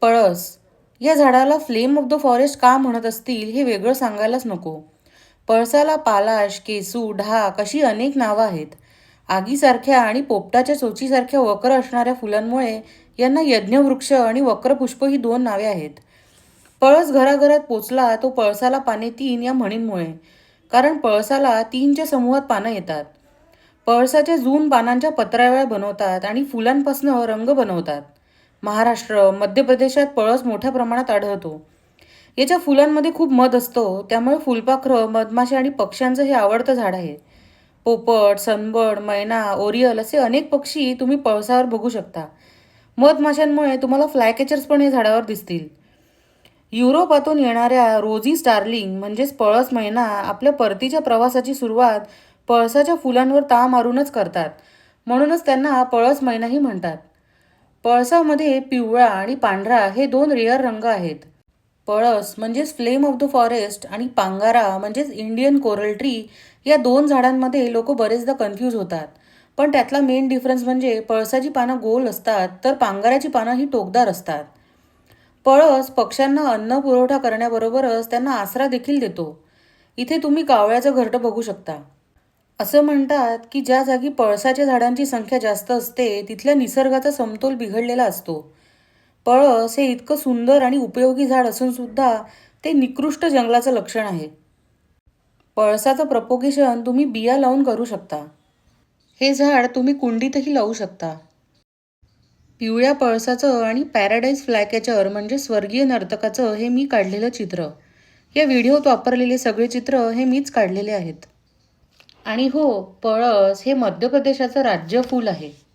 पळस या झाडाला फ्लेम ऑफ द फॉरेस्ट का म्हणत असतील हे वेगळं सांगायलाच नको. पळसाला पालाश, केसू, ढाक अशी अनेक नावं आहेत. आगीसारख्या आणि पोपटाच्या चोचीसारख्या वक्र असणाऱ्या फुलांमुळे यांना यज्ञवृक्ष आणि वक्रपुष्प ही दोन नावे आहेत. पळस घराघरात पोचला तो पळसाला पाने तीन या म्हणींमुळे, कारण पळसाला तीनच्या समूहात पानं येतात. पळसाच्या जून पानांच्या पत्रावळ्या बनवतात आणि फुलांपासून रंग बनवतात. महाराष्ट्र, मध्य प्रदेशात पळस मोठ्या प्रमाणात आढळतो. याच्या फुलांमध्ये खूप मध असतो, त्यामुळे फुलपाखरं, मधमाशी आणि पक्ष्यांचं हे आवडतं झाड आहे. पोपट, सनबर्ड, मैना, ओरियल असे अनेक पक्षी तुम्ही पळसावर बघू शकता. मधमाशांमुळे तुम्हाला फ्लायकॅचर्स पण हे झाडावर दिसतील. युरोपातून येणाऱ्या रोजी स्टार्लिंग म्हणजेच पळस मैना आपल्या परतीच्या प्रवासाची सुरुवात पळसाच्या फुलांवर ताव मारूनच करतात. म्हणूनच त्यांना पळस मैनाही म्हणतात. पळसामध्ये पिवळा आणि पांढरा हे दोन रेअर रंग आहेत. पळस म्हणजेच फ्लेम ऑफ द फॉरेस्ट आणि पांगारा म्हणजेच इंडियन कोरल ट्री या दोन झाडांमध्ये लोक बरेचदा कन्फ्यूज होतात. पण त्यातला मेन डिफरन्स म्हणजे पळसाची पानं गोल असतात तर पांगाराची पानं ही टोकदार असतात. पळस पक्ष्यांना अन्न पुरवठा करण्याबरोबरच त्यांना आसरा देखील देतो. इथे तुम्ही कावळ्याचं घरटं बघू शकता. असं म्हणतात की ज्या जागी पळसाच्या झाडांची संख्या जास्त असते तिथल्या निसर्गाचा समतोल बिघडलेला असतो. पळस हे इतकं सुंदर आणि उपयोगी झाड असून सुद्धा ते निकृष्ट जंगलाचं लक्षण आहे. पळसाचं प्रपोगेशन तुम्ही बिया लावून करू शकता. हे झाड तुम्ही कुंडीतही लावू शकता. पिवळ्या पळसाचं आणि पॅराडाईज फ्लायकॅचर म्हणजे स्वर्गीय नर्तकाचं हे मी काढलेलं चित्र. या व्हिडिओत वापरलेले सगळे चित्र हे मीच काढलेले आहेत. आणि हो, पळस हे मध्य प्रदेशाचं राज्य फूल आहे.